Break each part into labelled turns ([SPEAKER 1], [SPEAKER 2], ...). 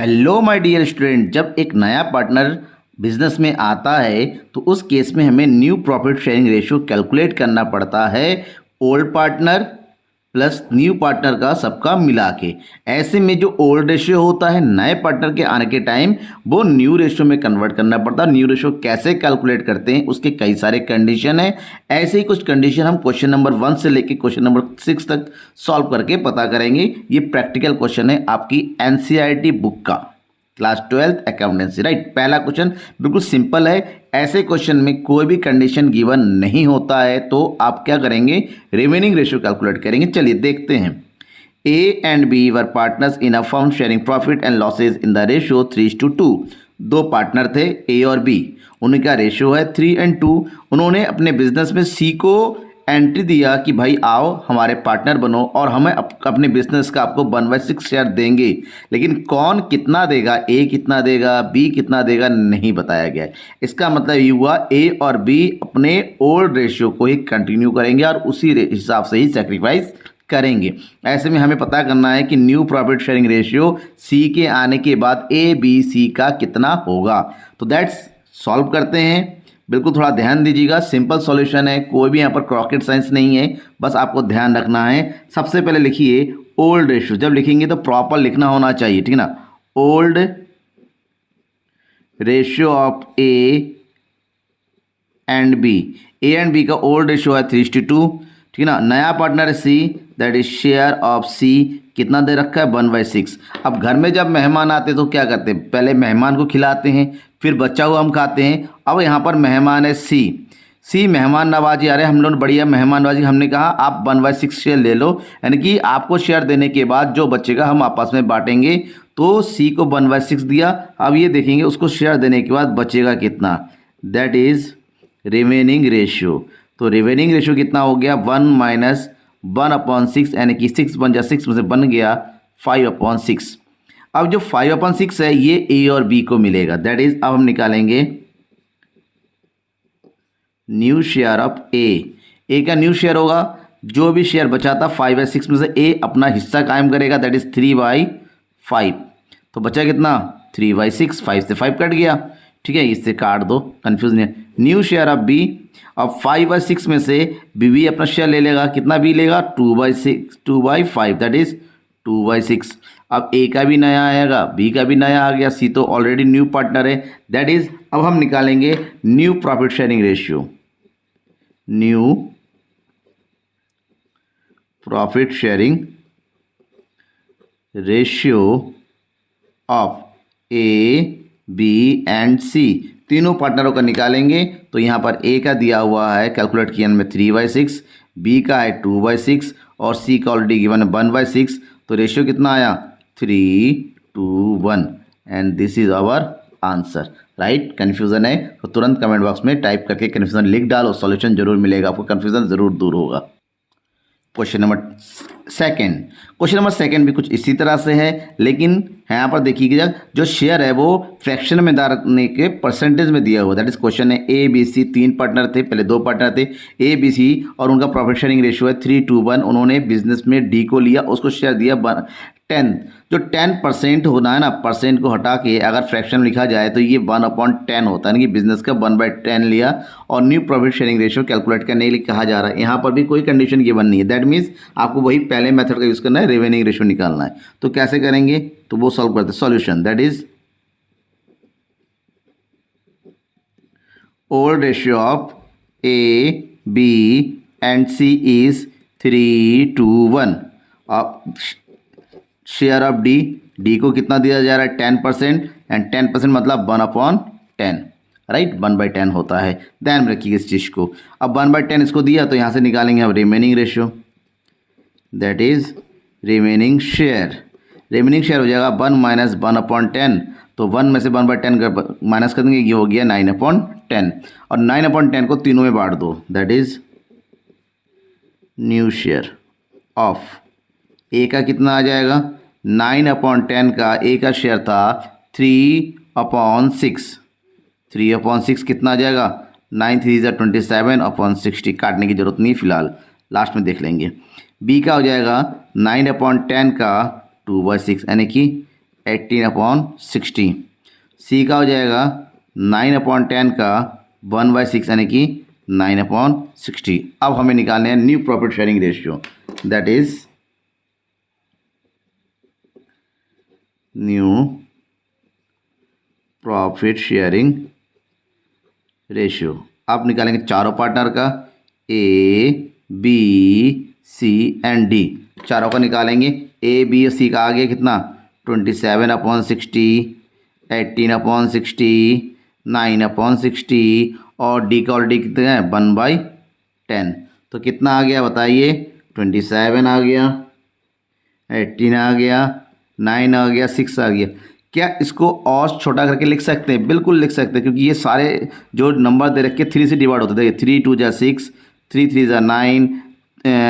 [SPEAKER 1] Hello my dear student. जब एक नया पार्टनर बिजनेस में आता है तो उस केस में हमें new profit sharing ratio calculate करना पड़ता है old partner plus new partner का सबका मिला के। ऐसे में जो ओल्ड रेशियो होता है नए पार्टनर के आने के टाइम वो न्यू रेशियो में कन्वर्ट करना पड़ता है। न्यू रेशियो कैसे कैलकुलेट करते हैं उसके कई सारे कंडीशन है। ऐसे ही कुछ कंडीशन हम क्वेश्चन नंबर 1 से लेकर क्वेश्चन नंबर 6 तक सॉल्व करके पता करेंगे। ये प्रैक्टिकल क्वेश्चन है आपकी एनसीईआरटी बुक का, क्लास 12th अकाउंटेंसी। राइट, पहला क्वेश्चन बिल्कुल सिंपल है। ऐसे क्वेश्चन में कोई भी कंडीशन गिवन नहीं होता है तो आप क्या करेंगे, रिमेनिंग रेशियो कैलकुलेट करेंगे। चलिए देखते हैं। A and B were partners in a firm sharing profit and losses in the ratio 3:2। दो पार्टनर थे ए और बी, उनका रेशियो है 3:2। उन्होंने अपने बिजनेस में सी को एंट्री दिया कि भाई आओ हमारे पार्टनर बनो और हमें अपने बिजनेस का आपको 1/6 शेयर देंगे। लेकिन कौन कितना देगा, ए कितना देगा, बी कितना देगा, नहीं बताया गया है। इसका मतलब ये हुआ ए और बी अपने ओल्ड रेशियो को ही कंटिन्यू करेंगे और उसी हिसाब से ही सेक्रीफाइस करेंगे। ऐसे में हमें पता करना है कि new profit sharing ratio C के आने के बाद ए बी सी का कितना होगा। तो दैट्स सॉल्व करते हैं। बिल्कुल थोड़ा ध्यान दीजिएगा, सिंपल सॉल्यूशन है, कोई भी यहाँ पर रॉकेट साइंस नहीं है, बस आपको ध्यान रखना है। सबसे पहले लिखिए ओल्ड रेशियो। जब लिखेंगे तो प्रॉपर लिखना होना चाहिए, ठीक है ना। Old ratio of A and B. A and B का ओल्ड रेशियो है 3:2, ठीक है ना। नया पार्टनर है C, that is share of C कितना दे रखा है 1/6। अब घर में जब मेहमान आते तो क्या करते हैं, पहले मेहमान को खिलाते हैं फिर बच्चा हुआ हम खाते हैं। अब यहाँ पर मेहमान है सी मेहमान नवाजी, अरे हम लोग बढ़िया मेहमान नवाजी, हमने कहा आप 1/6 शेयर ले लो, यानी कि आपको शेयर देने के बाद जो बचेगा हम आपस में बांटेंगे। तो सी को 1/6 दिया। अब ये देखेंगे उसको शेयर देने के बाद बचेगा कितना, दैट इज रिमेनिंग रेशियो। तो रिमेनिंग रेशियो कितना हो गया 1 - 1/6, यानी कि 6 बन जा 6 में से बन गया 5/6। अब जो 5/6 है ये ए और बी को मिलेगा, दैट इज अब हम निकालेंगे न्यू शेयर ऑफ ए का न्यू शेयर होगा। जो भी शेयर बचा था 5/6 में से ए अपना हिस्सा कायम करेगा, दैट इज 3/5। तो बचा कितना 3/6, 5 से 5 कट गया, ठीक है, इससे काट दो, कंफ्यूज नहीं है। न्यू शेयर ऑफ बी, अब 5/6 में से बी अपना शेयर ले लेगा, कितना बी लेगा 2/5, दैट इज 2/6। अब ए का भी नया आएगा, बी का भी नया आ गया, सी तो ऑलरेडी न्यू पार्टनर है, दैट इज अब हम निकालेंगे new profit sharing ratio. New profit sharing ratio of A B and C, तीनों पार्टनरों का निकालेंगे। तो यहाँ पर ए का दिया हुआ है कैलकुलेट किया में 3/6, बी का है 2/6 और सी का ऑलरेडी गिवन है 1/6। तो रेशियो कितना आया 3:1 and this is our answer. Right, confusion है तो तुरंत कमेंट बॉक्स में टाइप करके कन्फ्यूज़न लिख डालो, सॉल्यूशन जरूर मिलेगा आपको, कन्फ्यूज़न ज़रूर दूर होगा। क्वेश्चन नंबर सेकंड भी कुछ इसी तरह से है, लेकिन यहाँ पर देखिएगा जो शेयर है वो फ्रैक्शन में दाने के परसेंटेज में दिया हुआ, दैट इज क्वेश्चन है ए बी सी, तीन पार्टनर थे, पहले दो पार्टनर थे ए बी सी और उनका प्रॉफिट शेयरिंग रेशियो है 3:1। उन्होंने बिजनेस में डी को लिया, उसको शेयर दिया 10। जो 10% होना है ना, परसेंट को हटा के अगर फ्रैक्शन लिखा जाए तो ये 1/10 होता है, यानी कि बिजनेस का 1/10 लिया और new profit sharing ratio calculate करने के लिए कहा जा रहा है। यहाँ पर भी कोई कंडीशन गिवन नहीं है, दैट मीन्स आपको वही पहले मेथड का यूज़ करना है, रिमेनिंग रेशियो निकालना है। तो कैसे करेंगे, तो वो सॉल्व करते हैं। Solution that is old ratio of A B and C is 3:1। अब शेयर ऑफ डी को कितना दिया जा रहा है 10%, एंड 10% मतलब 1/10, राइट, 1/10 होता है। ध्यान में रखिए इस चीज़ को। अब 1/10 इसको दिया तो यहाँ से निकालेंगे हम remaining ratio, that is remaining share. Remaining share हो जाएगा 1 - 1/10, तो 1 में से 1/10 माइनस कर देंगे, ये हो गया 9/10 और 9/10 को तीनों में बांट दो, that is new share of A का कितना आ जाएगा 9/10 का ए का शेयर था 3/6, 3/6 कितना आ जाएगा 9×3 = 27/60, काटने की जरूरत नहीं फिलहाल, लास्ट में देख लेंगे। बी का हो जाएगा 9/10 का 2/6, यानी कि 18/60। सी का हो जाएगा 9/10 का 1/6 यानी कि 9/60। अब हमें निकालने हैं new profit sharing ratio, that is new profit sharing ratio. आप निकालेंगे चारों पार्टनर का, A B C and D, चारों का निकालेंगे। ए बी और सी का आ गया कितना 27/60, 18/60, 9/60 और डी का ऑलरेडी कितने हैं 1/10। तो कितना आ गया बताइए, 27 आ गया, 18 आ गया, 9 आ गया, 6 आ गया। क्या इसको और छोटा करके लिख सकते हैं? बिल्कुल लिख सकते हैं, क्योंकि ये सारे जो नंबर दे रखे 3 से डिवाइड होते थे। 3 2 जा 6, 3 3 जा 9,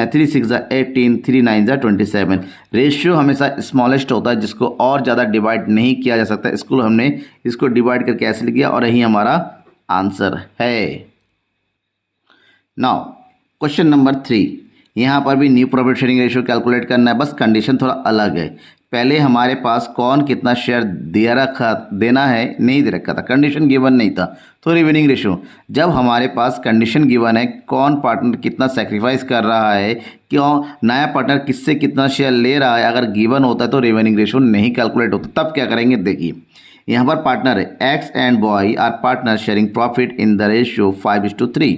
[SPEAKER 1] 3 6 जा 18, 3 9 जा 27। रेशियो हमेशा स्मॉलेस्ट होता है, जिसको और ज़्यादा डिवाइड नहीं किया जा सकता। इसको हमने इसको डिवाइड करके ऐसे लिख दिया और यही हमारा आंसर है। नाउ क्वेश्चन नंबर 3, यहाँ पर भी new profit sharing ratio calculate करना है, बस कंडीशन थोड़ा अलग है। पहले हमारे पास कौन कितना शेयर देना है नहीं दे रखा था, कंडीशन गिवन नहीं था। तो रिवेनिंग रेशियो, जब हमारे पास कंडीशन गिवन है, कौन पार्टनर कितना सेक्रीफाइस कर रहा है, क्यों नया पार्टनर किससे कितना शेयर ले रहा है, अगर गिवन होता है तो रिवेनिंग रेशियो नहीं कैलकुलेट होता। तब क्या करेंगे, देखिए यहाँ पर पार्टनर है X and Y are partner sharing profit in the ratio 5:3।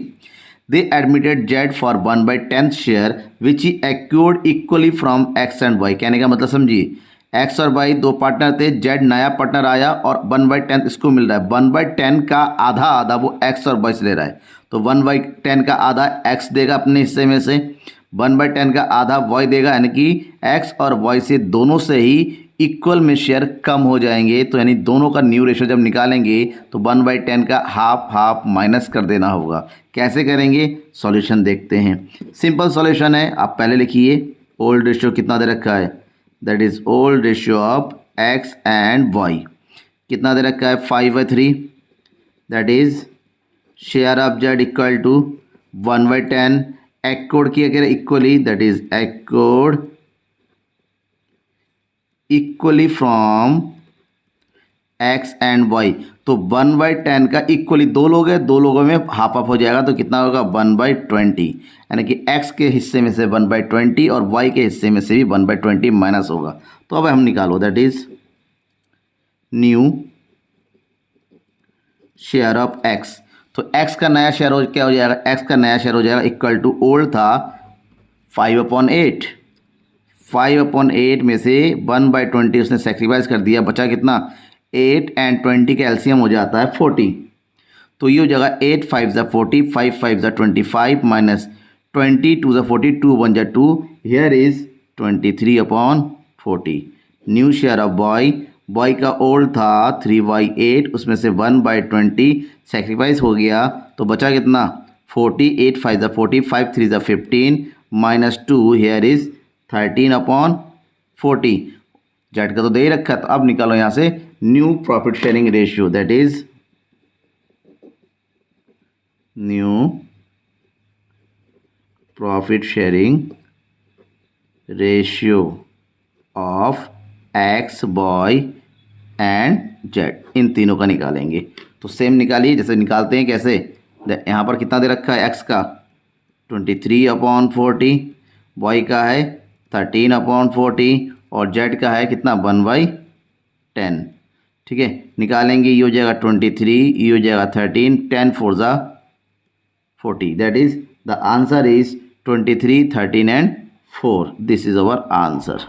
[SPEAKER 1] They admitted Z for 1/10 share which he acquired equally from X and Y। कहने का मतलब समझिए, X और Y दो पार्टनर थे, Z नया पार्टनर आया और 1/10 इसको मिल रहा है। 1/10 का आधा आधा वो X और Y से ले रहा है, तो 1/10 का आधा X देगा अपने हिस्से में से, 1/10 का आधा Y देगा, यानी कि X और Y से दोनों से ही इक्वल में शेयर कम हो जाएंगे। तो यानी दोनों का न्यू रेशियो जब निकालेंगे तो 1/10 का हाफ हाफ माइनस कर देना होगा। कैसे करेंगे, सॉल्यूशन देखते हैं। सिंपल सॉल्यूशन है, आप पहले लिखिए ओल्ड रेशियो कितना दे रखा है, that is old ratio of X and Y कितना दे रखा है 5/3, that is share of Z equal to 1/10। Acquired किया गया equally, that is acquired equally from X and Y. तो 1/10 का इक्वली दो लोग हैं, दो लोगों में हाफ हाफ हो जाएगा, तो कितना होगा 1/20, यानी कि एक्स के हिस्से में से 1/20 और वाई के हिस्से में से भी 1/20 माइनस होगा। तो अब हम निकालो, that is new share of x. तो एक्स का नया शेयर क्या हो जाएगा, एक्स का नया शेयर हो जाएगा इक्वल टू ओल्ड था 5/8। 5/8 में से 1/20 उसने सेक्रीफाइस कर दिया, बचा कितना 8 एंड 20 का एलसीएम हो जाता है 40। तो ये हो जाएगा 8 5 ज़ा 40, 5 5 ज़ा 25 माइनस 20 2 ज़ा 40, 2 1 ज़ा 2, here is 23/40। New share of boy का ओल्ड था 3/8, उसमें से 1/20 सेक्रीफाइस हो गया, तो बचा कितना 40, 8 5 ज़ा 40, 5 3 ज़ा 15 माइनस 2, हियर इज 13/40। जेड का तो दे ही रखा है, तो अब निकालो यहां से new profit sharing ratio, that is new profit sharing ratio of X Y and Z, इन तीनों का निकालेंगे। तो सेम निकालिए जैसे निकालते हैं, कैसे, यहाँ पर कितना दे रखा है एक्स का 23/40, बॉय का है 13/40 और जेड का है कितना 1/10। ठीक है, निकालेंगे, ये हो जाएगा 23, ये हो जाएगा 13, 10 4 ज़ा 40, that is the answer is 23, 13 and 4। This is our answer.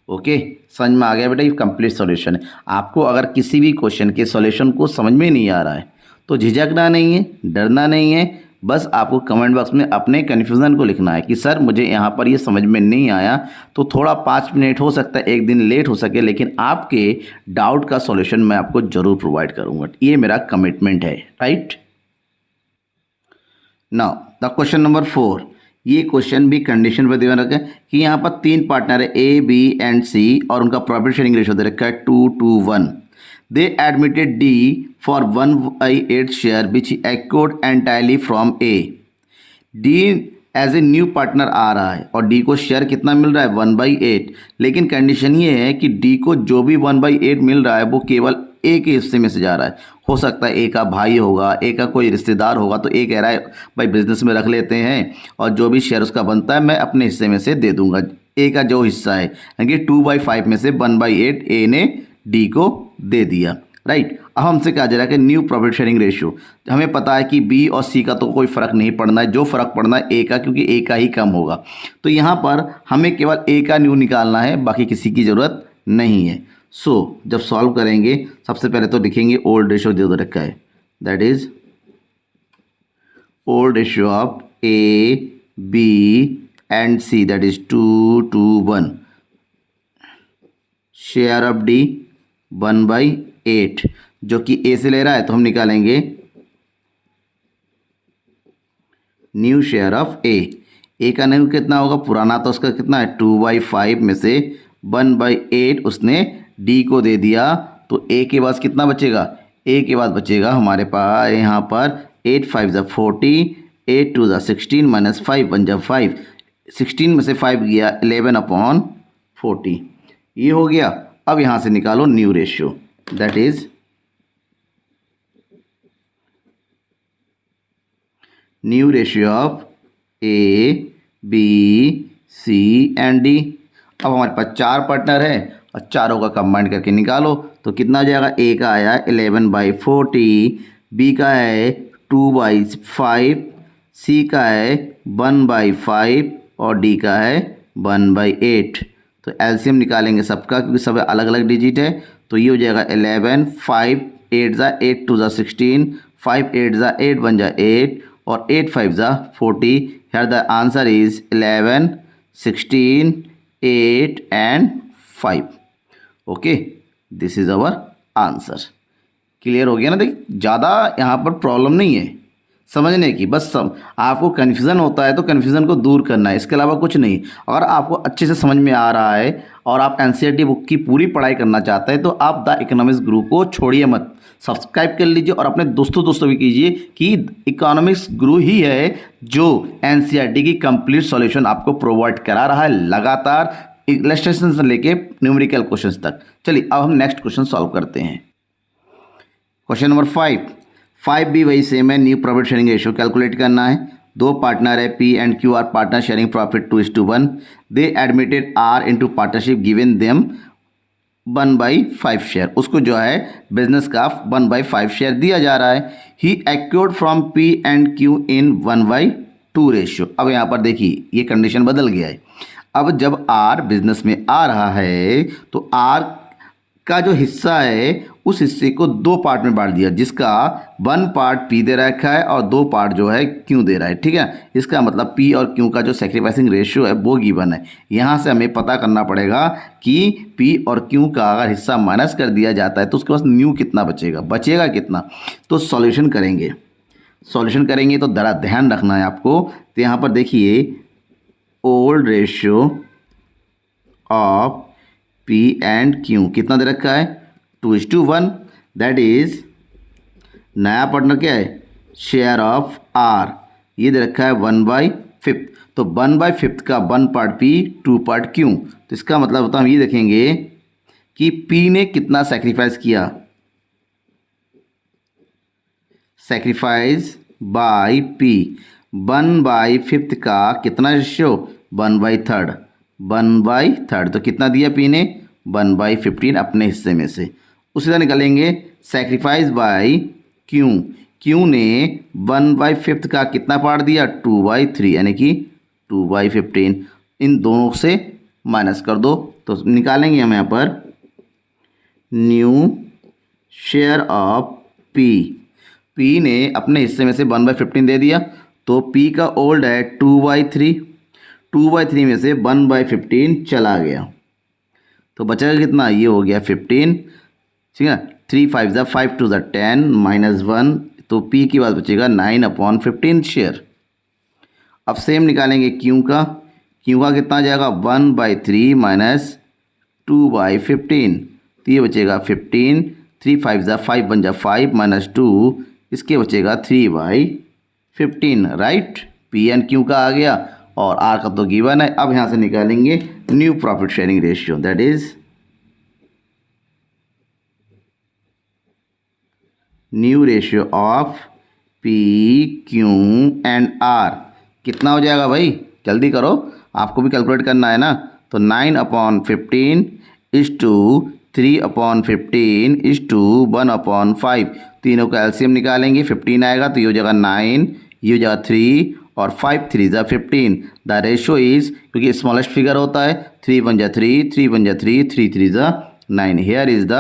[SPEAKER 1] Okay, समझ में आ गया बेटा, ये कंप्लीट सॉल्यूशन है। आपको अगर किसी भी क्वेश्चन के सॉल्यूशन को समझ में नहीं आ रहा है तो झिझकना नहीं है, डरना नहीं है, बस आपको कमेंट बॉक्स में अपने कन्फ्यूज़न को लिखना है कि सर मुझे यहाँ पर ये समझ में नहीं आया। तो थोड़ा 5 मिनट हो सकता है, एक दिन लेट हो सके, लेकिन आपके डाउट का सॉल्यूशन मैं आपको ज़रूर प्रोवाइड करूँगा, ये मेरा कमिटमेंट है, right. Now the question number 4, ये क्वेश्चन भी कंडीशन पर ध्यान रखें कि यहाँ पर 3 पार्टनर है ए बी एंड सी और उनका प्रॉफिट शेयरिंग रेशियो दे रखा है 2:1। They admitted D for 1/8 share which he acquired entirely from A. D as A new partner आ रहा है और डी को शेयर कितना मिल रहा है 1/8, लेकिन कंडीशन ये है कि डी को जो भी 1/8 मिल रहा है वो केवल ए के हिस्से में से जा रहा है। हो सकता है ए का भाई होगा, ए का कोई रिश्तेदार होगा, तो ए कह रहा है भाई बिजनेस में रख लेते हैं और जो भी शेयर उसका बनता है मैं अपने हिस्से में से दे दूंगा। ए का जो हिस्सा है यानी 2/5 में से 1/8 ए ने डी को दे दिया, राइट। अब हमसे कहा जा रहा है कि न्यू प्रॉफिट शेयरिंग रेशियो। हमें पता है कि बी और सी का तो कोई फ़र्क नहीं पड़ना है, जो फ़र्क पड़ना है ए का, क्योंकि ए का ही कम होगा। तो यहाँ पर हमें केवल ए का न्यू निकालना है, बाकी किसी की ज़रूरत नहीं है। जब सॉल्व करेंगे सबसे पहले तो लिखेंगे ओल्ड रेशियो दे रखा है, that is old ratio of A B and C, that is 2:1। Share of D 1/8, जो कि ए से ले रहा है, तो हम निकालेंगे न्यू शेयर ऑफ ए। ए का न्यू कितना होगा, पुराना तो उसका कितना है 2/5 में से 1/8 उसने डी को दे दिया, तो ए के बाद कितना बचेगा, ए के बाद बचेगा हमारे पास यहाँ पर 8 5 = 40, 8 2 = 16 माइनस 5 1 = 5, 16 में से 5 गया 11/40, ये हो गया। अब यहाँ से निकालो new ratio, that is new ratio of A B C and D. अब हमारे पास 4 पार्टनर है और चारों का कंबाइंड करके निकालो, तो कितना आ जाएगा, ए का आया 11/40, बी का है 2/5, सी का है 1/5 और डी का है 1/8। तो एलसीएम निकालेंगे सबका, क्योंकि सब अलग अलग डिजिट है। तो ये हो जाएगा 11, 5 8 = 8 2 = 16, 5 8 = 8 1 = 8 और 8 5 = 40। Here the answer is 11, 16, 8 and 5. Okay, this is our answer. Clear हो गया ना। देखिए ज़्यादा यहाँ पर प्रॉब्लम नहीं है समझने की, बस आपको कन्फ्यूज़न होता है तो कन्फ्यूज़न को दूर करना है, इसके अलावा कुछ नहीं। अगर आपको अच्छे से समझ में आ रहा है और आप एनसीईआरटी बुक की पूरी पढ़ाई करना चाहते हैं तो आप द इकोनॉमिक्स गुरु को छोड़िए मत, सब्सक्राइब कर लीजिए और अपने दोस्तों भी कीजिए कि इकोनॉमिक्स गुरु ही है जो एनसीईआरटी की कंप्लीट सॉल्यूशन आपको प्रोवाइड करा रहा है लगातार, इलस्ट्रेशन से लेके न्यूमेरिकल क्वेश्चंस तक। चलिए अब हम नेक्स्ट क्वेश्चन सॉल्व करते हैं। क्वेश्चन नंबर 5 भी वही सेम है, new profit sharing ratio calculate करना है। 2 पार्टनर है P and Q are partner sharing profit 2:1। They admitted R into partnership given them 1/5 share. उसको जो है बिजनेस का 1/5 शेयर दिया जा रहा है। He acquired from P and Q in 1/2 ratio. अब यहाँ पर देखिए ये कंडीशन बदल गया है। अब जब आर बिजनेस में आ रहा है तो आर का जो हिस्सा है उस हिस्से को 2 पार्ट में बांट दिया, जिसका 1 पार्ट पी दे रखा है और 2 पार्ट जो है क्यू दे रहा है। ठीक है, इसका मतलब पी और क्यू का जो सैक्रिफाइसिंग रेशियो है वो गिवन है। यहाँ से हमें पता करना पड़ेगा कि पी और क्यू का अगर हिस्सा माइनस कर दिया जाता है तो उसके पास न्यू कितना बचेगा कितना। तो सॉल्यूशन करेंगे तो ज़रा ध्यान रखना है आपको। तो यहाँ पर देखिए old ratio of P and Q कितना दे रखा है 2:1। दैट इज नया पार्टनर क्या है शेयर ऑफ आर, ये दे रखा है 1/5। तो 1/5 का 1 पार्ट पी 2 पार्ट क्यू। तो इसका मतलब होता है हम ये देखेंगे कि पी ने कितना सेक्रीफाइस किया, सेक्रीफाइस बाय पी 1/5 का कितना रेशियो 1/3। तो कितना दिया पी ने 1/15 अपने हिस्से में से। उसी तरह निकालेंगे सेक्रीफाइस बाय क्यू ने 1/5 का कितना पार्ट दिया 2/3 यानी कि 2/15। इन दोनों से माइनस कर दो तो निकालेंगे हम यहाँ पर न्यू शेयर ऑफ पी ने अपने हिस्से में से 1/15 दे दिया, तो पी का ओल्ड है 2/3 में से 1/15 चला गया तो बचेगा कितना, ये हो गया 15। ठीक है, 3 5 = 5 2 = 10 -1, तो पी की बात बचेगा 9/15 शेयर। अब सेम निकालेंगे क्यू का कितना जाएगा 1/3 माइनस 2/15, तो ये बचेगा 15। 3 5 = 5 1 = 5 -2, इसके बचेगा 3/15, राइट। पी एन क्यू का आ गया और आर का तो गिवन है। अब यहाँ से निकालेंगे new profit sharing ratio, that is new ratio of P Q and R. कितना हो जाएगा भाई, जल्दी करो, आपको भी कैलकुलेट करना है ना। तो 9/15 इज टू 3/15 इज टू 1/5। तीनों का एलसीएम निकालेंगे, 15 आएगा तो ये हो जाएगा 9, ये हो जाएगा 3 और 5 3 ज़ा 15। द रेशो इज, क्योंकि स्मॉलेस्ट फिगर होता है, 3 1 जा 3, 3 1 जा 3, 3 3 ज़ा 9। Here is the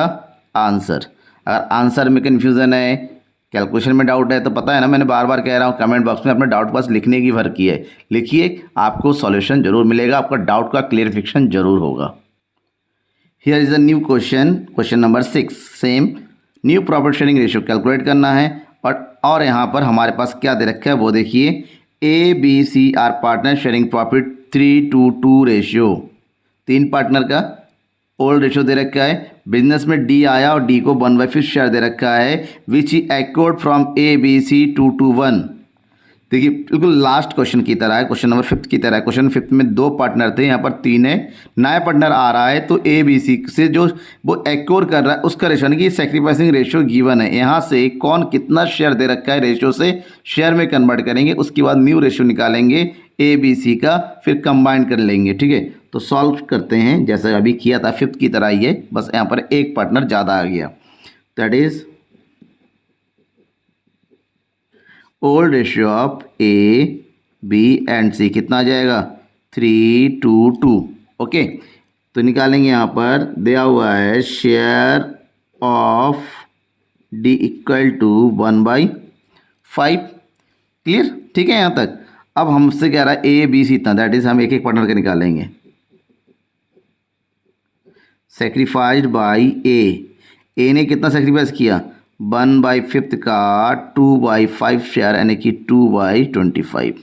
[SPEAKER 1] answer. अगर आंसर में कन्फ्यूज़न है, कैलकुलेशन में डाउट है, तो पता है ना, मैंने बार बार कह रहा हूँ कमेंट बॉक्स में अपने डाउट बस लिखने की वर्क की है, लिखिए, आपको सॉल्यूशन जरूर मिलेगा, आपका डाउट का क्लियरिफिकेशन जरूर होगा। Here is a new question, question number 6, same new profit sharing ratio calculate करना है। और यहाँ पर हमारे पास क्या दे रखा है वो देखिए, A B C are partner sharing profit 3:2 ratio. 3 partner का ओल्ड रेशियो दे रखा है। बिजनेस में डी आया और डी को 1/5 शेयर दे रखा है, which he acquired from A B C 2:1। देखिए बिल्कुल लास्ट क्वेश्चन की तरह है, क्वेश्चन नंबर 5 की तरह है। क्वेश्चन 5 में 2 पार्टनर थे, यहाँ पर 3 है, नया पार्टनर आ रहा है, तो ए बी सी से जो वो एक्योर कर रहा है उसका रेशियो, यानी कि सैक्रिफाइसिंग रेशियो गिवन है। यहाँ से कौन कितना शेयर दे रखा है रेशियो से शेयर में कन्वर्ट करेंगे, उसके बाद न्यू रेशियो निकालेंगे ए बी सी का, फिर कंबाइन कर लेंगे। ठीक है, तो सॉल्व करते हैं जैसे अभी किया था 5 की तरह ही है, बस यहाँ पर एक पार्टनर ज़्यादा आ गया। That is old ratio of A B and C कितना आ जाएगा, 3:2। ओके, तो निकालेंगे, यहाँ पर दिया हुआ है share of D equal to 1/5। Clear, ठीक है यहाँ तक। अब हमसे कह रहा है ए बी सी इतना, दैट इज हम एक एक पार्टनर के निकालेंगे। सेक्रीफाइड बाई ए ने कितना सेक्रीफाइस किया, 1/5 का 2/5 शेयर, यानी कि 2/25।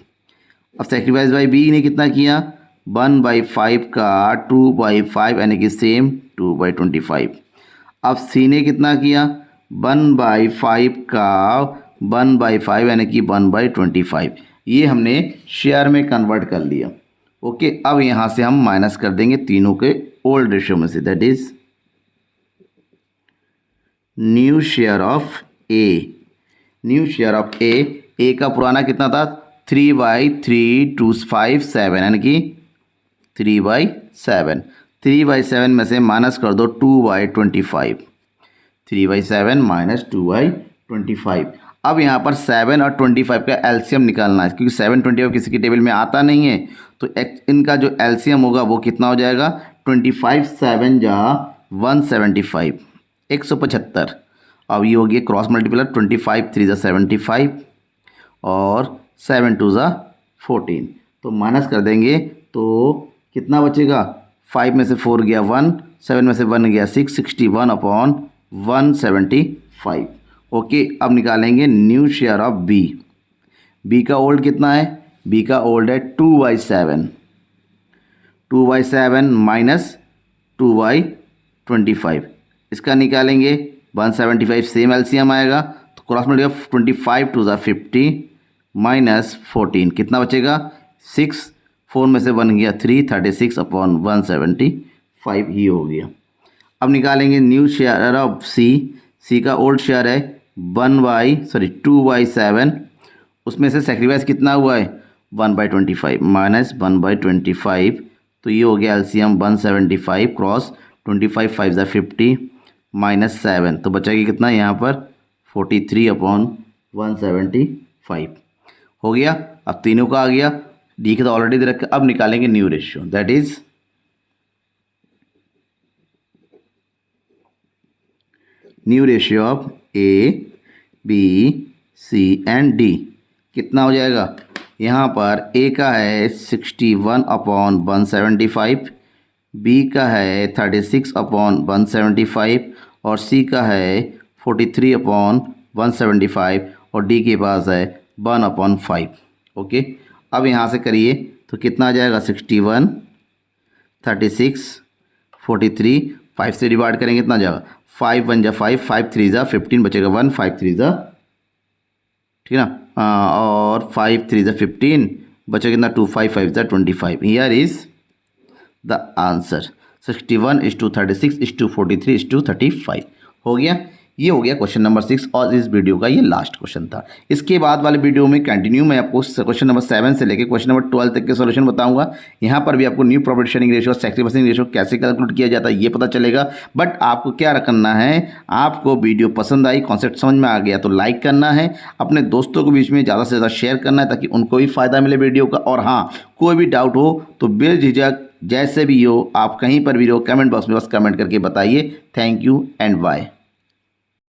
[SPEAKER 1] अब सेक्रीफाइस बाई बी ने कितना किया, 1/5 का 2/5, यानी कि सेम 2/25। अब सी ने कितना किया, 1/5 का 1/5, यानी कि 1/25। ये हमने शेयर में कन्वर्ट कर लिया। ओके, अब यहाँ से हम माइनस कर देंगे तीनों के ओल्ड रेशियो में से, that is new share of A. New share of A का पुराना कितना था, 3/3 2 5 7, यानी कि 3/7। 3/7 में से माइनस कर दो 2/25, 3/7 माइनस 2/25। अब यहाँ पर 7 और 25 का एलसीएम निकालना है, क्योंकि 7 25 किसी की टेबल में आता नहीं है, तो इनका जो एलसीएम होगा वो कितना हो जाएगा, 25 7 जा 175, 175। अब ये हो गया क्रॉस मल्टीप्लाई, 25 3 जा 75 और 7 2 जा 14। तो माइनस कर देंगे तो कितना बचेगा, 5 में से 4 गया 1, 7 में से 1 गया 6, 61/175। ओके, अब निकालेंगे new share of B. B का ओल्ड कितना है, बी का ओल्ड है 2/7, 2/7 माइनस 2/25। इसका निकालेंगे 175, सेम एलसीएम आएगा, तो क्रॉस मल्टीप्लाई 25 2 जा 50 माइनस 14, कितना बचेगा 6, 4 में से 1 गया 3, 36/175 ही हो गया। अब निकालेंगे न्यू शेयर ऑफ सी। सी का ओल्ड शेयर है 2/7, उसमें से सेक्रीफाइस कितना हुआ है 1/25 माइनस 1/25, तो ये हो गया एलसीएम 175 क्रॉस 25 5 जा 50 माइनस 7, तो बचेगा कितना यहाँ पर 43/175 हो गया। अब तीनों का आ गया, डी का तो ऑलरेडी दे रखा। अब निकालेंगे new ratio, that is new ratio of A B C and D. कितना हो जाएगा, यहाँ पर ए का है 61/175, बी का है 36/175 और सी का है 43/175 और डी के पास है 1/5। ओके, अब यहाँ से करिए तो कितना आ जाएगा 61, 36, 43, 5 से डिवाइड करेंगे कितना जाएगा, 5 1 जा 5, 5 3 जा 15, बचेगा 1, 5 3 जा, ठीक है ना। और 5 3 ज़ा 15, बचा कितना 2 5 5 ज़ा 25। हियर इज द आंसर 61:36:43:35 हो गया। ये हो गया क्वेश्चन नंबर 6 और इस वीडियो का ये लास्ट क्वेश्चन था। इसके बाद वाले वीडियो में कंटिन्यू मैं आपको क्वेश्चन नंबर 7 से लेकर क्वेश्चन नंबर 12 तक के सॉल्यूशन बताऊंगा। यहाँ पर भी आपको new profit sharing ratio, sacrificing ratio कैसे कैलकुलेट किया जाता है ये पता चलेगा। बट आपको क्या करना है, आपको वीडियो पसंद आई, कॉन्सेप्ट समझ में आ गया तो लाइक करना है, अपने दोस्तों के बीच में ज़्यादा से ज़्यादा शेयर करना है ताकि उनको भी फ़ायदा मिले वीडियो का। और हाँ, कोई भी डाउट हो तो बेझिझक जैसे भी हो, आप कहीं पर भी हो, कमेंट बॉक्स में बस कमेंट करके बताइए। Thank you and bye.